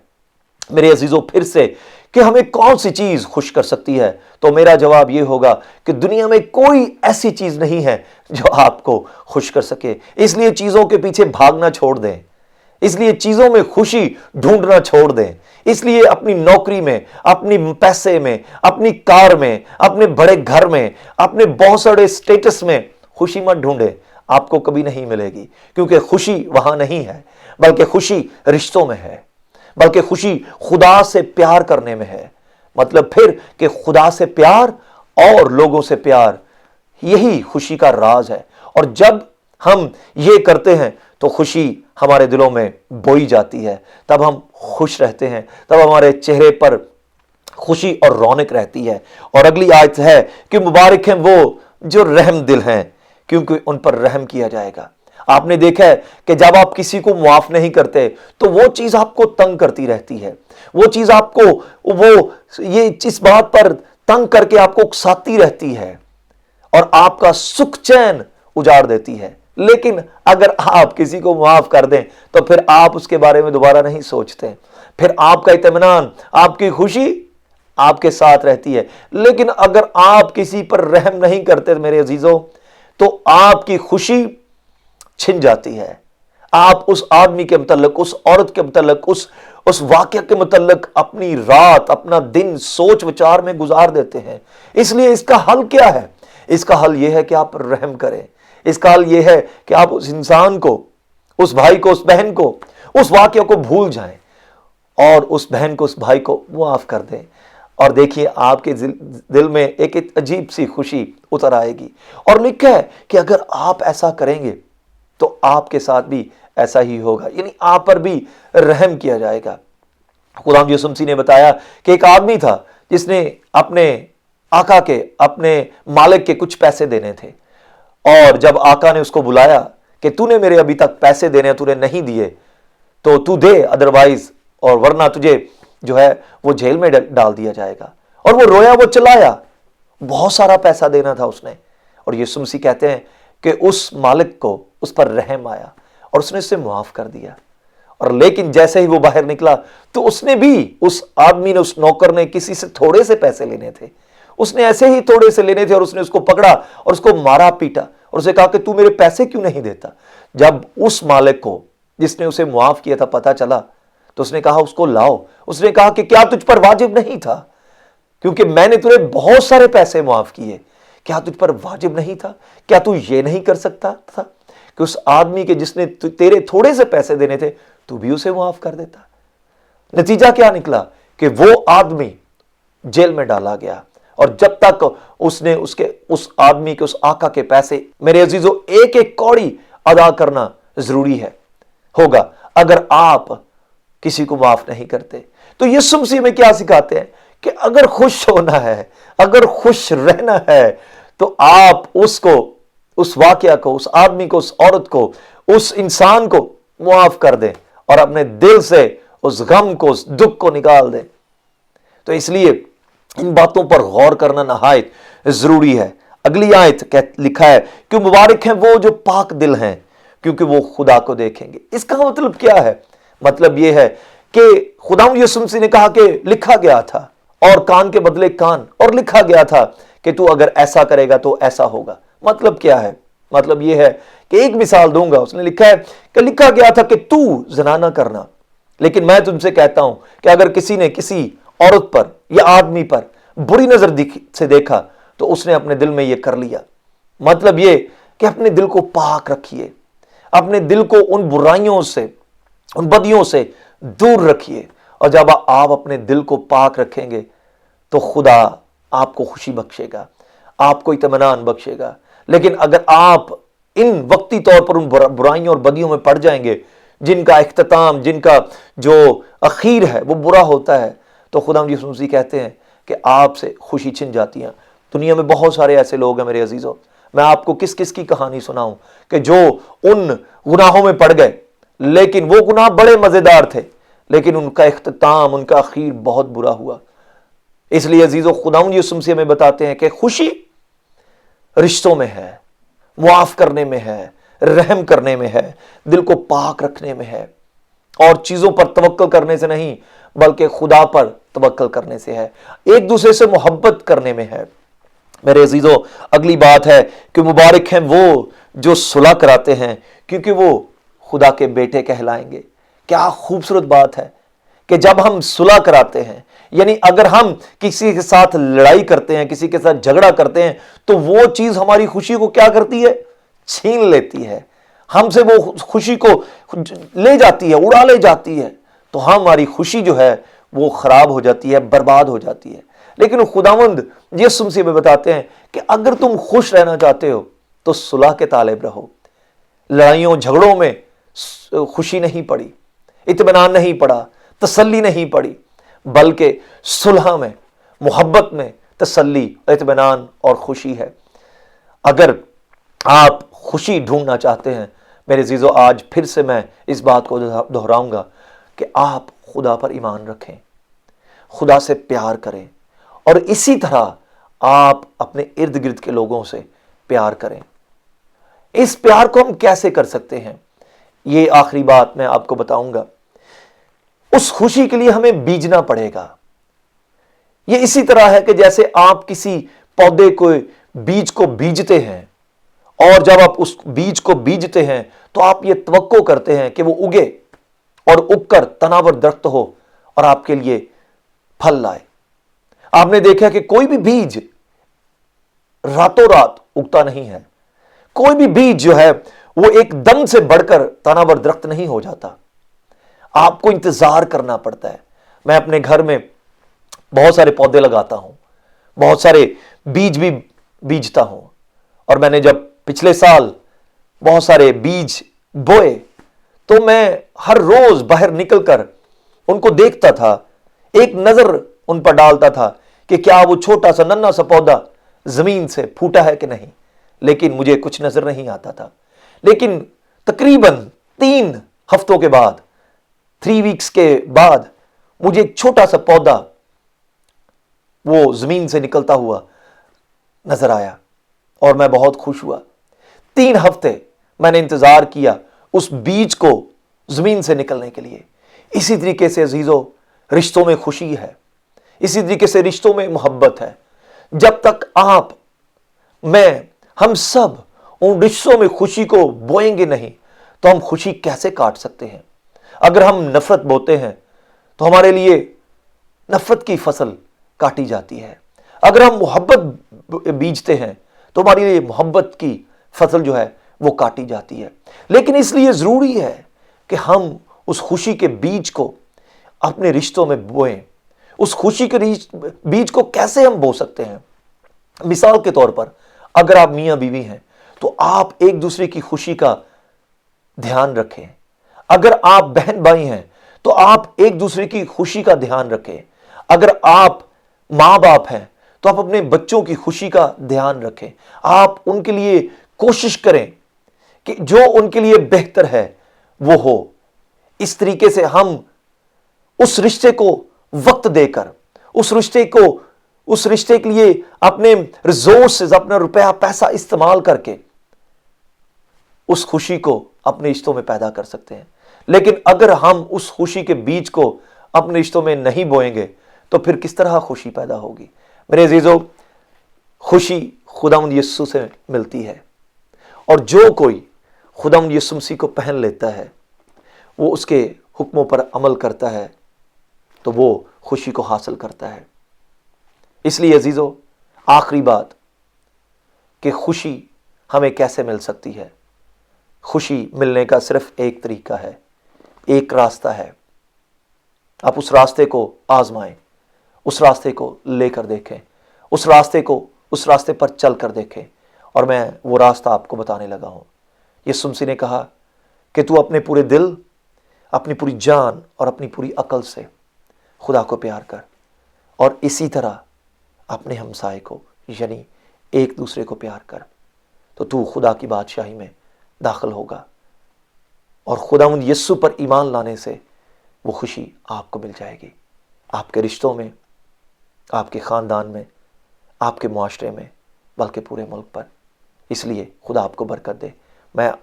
मेरे अजीजों, फिर से कि हमें कौन सी चीज खुश कर सकती है, तो मेरा जवाब यह होगा कि दुनिया में कोई ऐसी चीज नहीं है जो आपको खुश कर सके। इसलिए चीजों के पीछे भागना छोड़ दें, इसलिए चीजों में खुशी ढूंढना छोड़ दें, इसलिए अपनी नौकरी में, अपनी पैसे में, अपनी कार में, अपने बड़े घर में, अपने बहुत सारे स्टेटस में खुशी मत ढूंढे, आपको कभी नहीं मिलेगी। क्योंकि खुशी वहां नहीं है, बल्कि खुशी रिश्तों में है, बल्कि खुशी खुदा से प्यार करने में है। मतलब फिर कि खुदा से प्यार और लोगों से प्यार, यही खुशी का राज है। और जब हम ये करते हैं तो खुशी हमारे दिलों में बोई जाती है, तब हम खुश रहते हैं, तब हमारे चेहरे पर खुशी और रौनक रहती है। और अगली आयत है कि मुबारक हैं वो जो रहम दिल हैं, क्योंकि उन पर रहम किया जाएगा। आपने देखा है कि जब आप किसी को मुआफ नहीं करते तो वो चीज आपको तंग करती रहती है, वो चीज आपको ये इस बात पर तंग करके आपको उकसाती रहती है और आपका सुख चैन उजाड़ देती है। लेकिन अगर आप किसी को मुआफ कर दें तो फिर आप उसके बारे में दोबारा नहीं सोचते, फिर आपका इत्मीनान, आपकी खुशी आपके साथ रहती है। लेकिन अगर आप किसी पर रहम नहीं करते मेरे अजीजों, तो आपकी खुशी छिन जाती है। आप उस आदमी के मुतल्लिक, उस औरत के मुतल्लिक, उस वाक्य के मुतल्लिक अपनी रात, अपना दिन सोच विचार में गुजार देते हैं। इसलिए इसका हल क्या है? इसका हल यह है कि आप रहम करें। इसका हल यह है कि आप उस इंसान को, उस भाई को, उस बहन को, उस वाक्य को भूल जाएं और उस बहन को, उस भाई को मुआफ कर दें। और देखिए आपके दिल में एक अजीब सी खुशी उतर आएगी। और लिखा है कि अगर आप ऐसा करेंगे तो आपके साथ भी ऐसा ही होगा, यानी आप पर भी रहम किया जाएगा। खुदा यीशु मसीह ने बताया कि एक आदमी था जिसने अपने आका के, अपने मालिक के कुछ पैसे देने थे, और जब आका ने उसको बुलाया कि तूने मेरे अभी तक पैसे देने, तूने नहीं दिए तो तू दे, अदरवाइज और वरना तुझे जो है वो जेल में डाल दिया जाएगा। और वो रोया, वो चिल्लाया, बहुत सारा पैसा देना था उसने। और यीशु मसीह कहते हैं कि उस मालिक को उस पर रहम आया और उसने उसे मुआफ कर दिया। और लेकिन जैसे ही वो बाहर निकला तो उसने भी, उस आदमी ने, उस नौकर ने किसी से थोड़े से पैसे लेने थे, उसने ऐसे ही थोड़े से लेने थे और उसने उसको पकड़ा और उसको मारा पीटा और उसे कहा कि तू मेरे पैसे क्यों नहीं देता। जब उस मालिक को जिसने उसे मुआफ किया था पता चला तो उसने कहा उसको लाओ। उसने कहा कि क्या तुझ पर वाजिब नहीं था, क्योंकि मैंने तुझे बहुत सारे पैसे मुआफ किए, क्या तुझ पर वाजिब नहीं था? क्या तू ये नहीं कर सकता था कि उस आदमी के जिसने तेरे थोड़े से पैसे देने थे तू भी उसे मुआफ कर देता? नतीजा क्या निकला कि वो आदमी जेल में डाला गया और जब तक उसने उस आदमी के, उस आका के पैसे, मेरे अजीजों, एक एक कौड़ी अदा करना जरूरी है होगा अगर आप किसी को माफ नहीं करते। तो यीशु मसीह में क्या सिखाते हैं कि अगर खुश होना है, अगर खुश रहना है, तो आप उसको, उस वाकया को, उस आदमी को, उस औरत को, उस इंसान को मुआफ कर दें और अपने दिल से उस गम को, उस दुख को निकाल दें। तो इसलिए इन बातों पर गौर करना नहायत जरूरी है। अगली आयत लिखा है कि मुबारक हैं वो जो पाक दिल हैं क्योंकि वो खुदा को देखेंगे। इसका मतलब क्या है? मतलब यह है कि खुदावंद यीशु मसीह ने कहा कि लिखा गया था, और कान के बदले कान, और लिखा गया था कि तू अगर ऐसा करेगा तो ऐसा होगा। मतलब क्या है? मतलब यह है कि एक मिसाल दूंगा, उसने लिखा है कि लिखा गया था कि तू ज़िना न करना, लेकिन मैं तुमसे कहता हूं कि अगर किसी ने किसी औरत पर या आदमी पर बुरी नजर से देखा तो उसने अपने दिल में यह कर लिया। मतलब यह कि अपने दिल को पाक रखिए, अपने दिल को उन बुराइयों से, उन बदियों से दूर रखिए, और जब आप अपने दिल को पाक रखेंगे तो खुदा आपको खुशी बख्शेगा, आपको इत्मीनान बख्शेगा। लेकिन अगर आप इन वक्ती तौर पर उन बुराइयों और बदियों में पड़ जाएंगे जिनका इख्तिताम, जिनका जो अखीर है वो बुरा होता है, तो खुदावंद यीशु मसीह कहते हैं कि आपसे खुशी छिन जाती है। दुनिया में बहुत सारे ऐसे लोग हैं मेरे अजीजों, मैं आपको किस किस की कहानी सुनाऊं कि जो उन गुनाहों में पड़ गए, लेकिन वो गुनाह बड़े मजेदार थे, लेकिन उनका इख्तिताम, उनका अखीर बहुत बुरा हुआ। इसलिए अजीजों, खुदावंद यीशु मसीह हमें बताते हैं कि खुशी रिश्तों में है, मुआफ करने में है, रहम करने में है, दिल को पाक रखने में है, और चीजों पर तवक्कल करने से नहीं बल्कि खुदा पर तवक्कल करने से है, एक दूसरे से मोहब्बत करने में है। मेरे अजीजों, अगली बात है कि मुबारक हैं वो जो सुलह कराते हैं क्योंकि वो खुदा के बेटे कहलाएंगे। क्या खूबसूरत बात है कि जब हम सुलह कराते हैं, यानी अगर हम किसी के साथ लड़ाई करते हैं, किसी के साथ झगड़ा करते हैं, तो वो चीज हमारी खुशी को क्या करती है? छीन लेती है, हमसे वो खुशी को ले जाती है, उड़ा ले जाती है, तो हमारी खुशी जो है वो खराब हो जाती है, बर्बाद हो जाती है। लेकिन खुदावंद यीशु मसीह में बताते हैं कि अगर तुम खुश रहना चाहते हो तो सुलह के तालिब रहो। लड़ाइयों झगड़ों में खुशी नहीं पड़ी, इत्मीनान नहीं पड़ा, तसल्ली नहीं पड़ी, बल्कि सुलह में, मोहब्बत में तसल्ली, इत्मीनान और खुशी है। अगर आप खुशी ढूंढना चाहते हैं मेरे अजीजों, आज फिर से मैं इस बात को दोहराऊंगा कि आप खुदा पर ईमान रखें, खुदा से प्यार करें, और इसी तरह आप अपने इर्द गिर्द के लोगों से प्यार करें। इस प्यार को हम कैसे कर सकते हैं, ये आखिरी बात मैं आपको बताऊंगा। उस खुशी के लिए हमें बीजना पड़ेगा। ये इसी तरह है कि जैसे आप किसी पौधे को, बीज को बीजते हैं, और जब आप उस बीज को बीजते हैं तो आप ये तवक्को करते हैं कि वो उगे और उगकर तनावर दरख्त हो और आपके लिए फल लाए। आपने देखा कि कोई भी बीज रातों रात उगता नहीं है, कोई भी बीज जो है वो एकदम से बढ़कर तनावर दरख्त नहीं हो जाता, आपको इंतजार करना पड़ता है। मैं अपने घर में बहुत सारे पौधे लगाता हूं, बहुत सारे बीज भी बीजता हूं, और मैंने जब पिछले साल बहुत सारे बीज बोए तो मैं हर रोज बाहर निकलकर उनको देखता था, एक नजर उन पर डालता था कि क्या वो छोटा सा नन्हा सा पौधा जमीन से फूटा है कि नहीं, लेकिन मुझे कुछ नजर नहीं आता था। लेकिन तकरीबन 3 हफ्तों के बाद, 3 वीक्स के बाद, मुझे एक छोटा सा पौधा वो जमीन से निकलता हुआ नजर आया और मैं बहुत खुश हुआ। 3 हफ्ते मैंने इंतजार किया उस बीज को जमीन से निकलने के लिए। इसी तरीके से अजीजों, रिश्तों में खुशी है, इसी तरीके से रिश्तों में मोहब्बत है। जब तक आप, मैं, हम सब उन रिश्तों में खुशी को बोएंगे नहीं तो हम खुशी कैसे काट सकते हैं। अगर हम नफरत बोते हैं तो हमारे लिए नफरत की फसल काटी जाती है। अगर हम मोहब्बत बीजते हैं तो हमारे लिए मोहब्बत की फसल जो है वो काटी जाती है। लेकिन इसलिए जरूरी है कि हम उस खुशी के बीज को अपने रिश्तों में बोएं। उस खुशी के बीज को कैसे हम बो सकते हैं? मिसाल के तौर पर अगर आप मियां बीवी हैं तो आप एक दूसरे की खुशी का ध्यान रखें। अगर आप बहन भाई हैं तो आप एक दूसरे की खुशी का ध्यान रखें। अगर आप माँ बाप हैं तो आप अपने बच्चों की खुशी का ध्यान रखें। आप उनके लिए कोशिश करें कि जो उनके लिए बेहतर है वो हो। इस तरीके से हम उस रिश्ते को वक्त देकर, उस रिश्ते के लिए अपने रिसोर्सेज, अपना रुपया पैसा इस्तेमाल करके उस खुशी को अपने रिश्तों में पैदा कर सकते हैं। लेकिन अगर हम उस खुशी के बीज को अपने रिश्तों में नहीं बोएंगे तो फिर किस तरह खुशी पैदा होगी? मेरे अजीजों, खुशी खुदावंद यीशु से मिलती है और जो कोई खुदावंद यीशु मसीह को पहन लेता है, वो उसके हुक्मों पर अमल करता है तो वो खुशी को हासिल करता है। इसलिए अजीजों, आखिरी बात कि खुशी हमें कैसे मिल सकती है। खुशी मिलने का सिर्फ एक तरीका है, एक रास्ता है। आप उस रास्ते को आजमाएं, उस रास्ते को लेकर देखें, उस रास्ते पर चल कर देखें। और मैं वो रास्ता आपको बताने लगा हूं। यीशु मसीह ने कहा कि तू अपने पूरे दिल, अपनी पूरी जान और अपनी पूरी अकल से खुदा को प्यार कर और इसी तरह अपने हमसाए को यानी एक दूसरे को प्यार कर, तो तू खुदा की बादशाही में दाखिल होगा। और खुदावंद यीशु पर ईमान लाने से वो खुशी आपको मिल जाएगी, आपके रिश्तों में, आपके ख़ानदान में, आपके मुआशरे में, बल्कि पूरे मुल्क पर। इसलिए खुदा आपको बरकत दे। मैं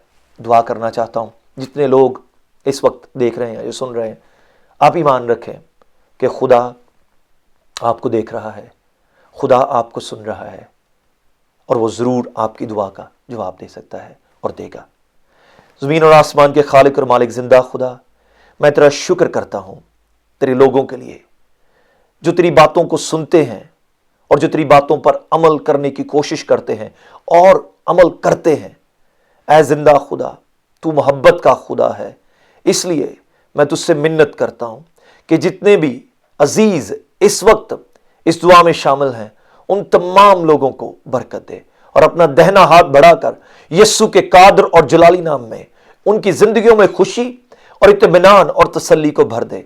दुआ करना चाहता हूँ, जितने लोग इस वक्त देख रहे हैं या सुन रहे हैं, आप ईमान रखें कि खुदा आपको देख रहा है, खुदा आपको सुन रहा है और वो ज़रूर आपकी दुआ का जवाब दे सकता है और देगा। ज़मीन और आसमान के खालिक और मालिक ज़िंदा खुदा, मैं तेरा शुक्र करता हूँ तेरे लोगों के लिए जो तेरी बातों को सुनते हैं और जो तेरी बातों पर अमल करने की कोशिश करते हैं और अमल करते हैं। ऐ ज़िंदा खुदा, तू मोहब्बत का खुदा है। इसलिए मैं तुझसे मिन्नत करता हूँ कि जितने भी अजीज़ इस वक्त इस दुआ में शामिल हैं, उन तमाम लोगों को बरकत दे और अपना दहना हाथ बढ़ाकर यीशु के कादर और जलाली नाम में उनकी जिंदगियों में खुशी और इत्मीनान और तसल्ली को भर दे।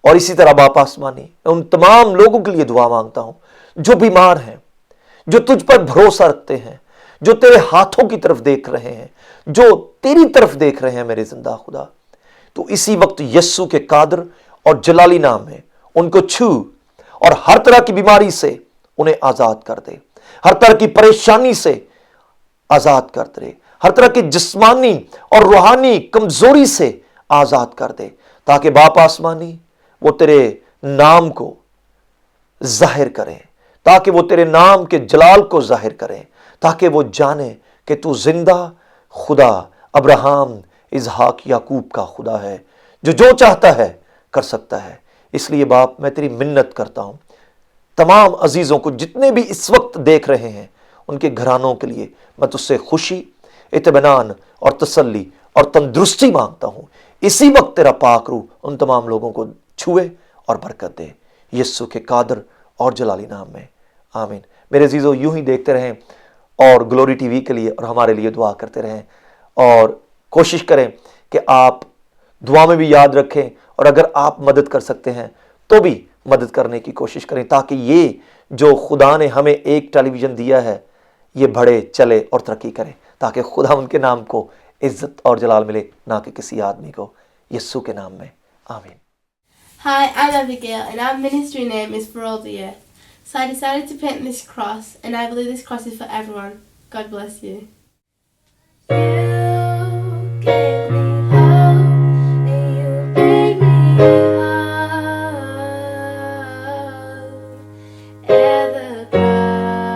और इसी तरह बाप आसमानी, उन तमाम लोगों के लिए दुआ मांगता हूं जो बीमार हैं, जो तुझ पर भरोसा रखते हैं, जो तेरे हाथों की तरफ देख रहे हैं, जो तेरी तरफ देख रहे हैं। मेरे जिंदा खुदा, तो इसी वक्त यीशु के कादर और जलाली नाम में उनको छू और हर तरह की बीमारी से उन्हें आजाद कर दे, हर तरह की परेशानी से आजाद कर दे, हर तरह की जिस्मानी और रूहानी कमजोरी से आजाद कर दे, ताकि बाप आसमानी वो तेरे नाम को जाहिर करें, ताकि वो तेरे नाम के जलाल को जाहिर करें, ताकि वो जाने कि तू जिंदा खुदा अब्राहम, इसहाक, याकूब का खुदा है, जो चाहता है कर सकता है। इसलिए बाप, मैं तेरी मिन्नत करता हूं, तमाम अजीजों को जितने भी इस वक्त देख रहे हैं, उनके घरानों के लिए मैं तुझसे खुशी, इत्मीनान और तसल्ली और तंदुरुस्ती मांगता हूं। इसी वक्त तेरा पाक रूह उन तमाम लोगों को छुए और बरकत दे, यीशु के कादर और जलाली नाम में, आमीन। मेरे अजीजों, यूं ही देखते रहें और ग्लोरी टीवी के लिए और हमारे लिए दुआ करते रहें और कोशिश करें कि आप दुआ में भी याद रखें, और अगर आप मदद कर सकते हैं तो भी मदद करने की कोशिश करें, ताकि ये जो खुदा ने हमें एक टेलीविज़न दिया है ये बढ़े, चले और तरक्की करे, ताकि खुदा उनके नाम को इज्जत और जलाल मिले, ना कि किसी आदमी को। यीशु के नाम में, आमीन। Hi, I'm Abigail and our ministry name is For All the Earth. So I decided to paint this cross, and I believe this cross is for everyone. God bless you. You gave me hope and you made me whole. At the cross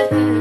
together.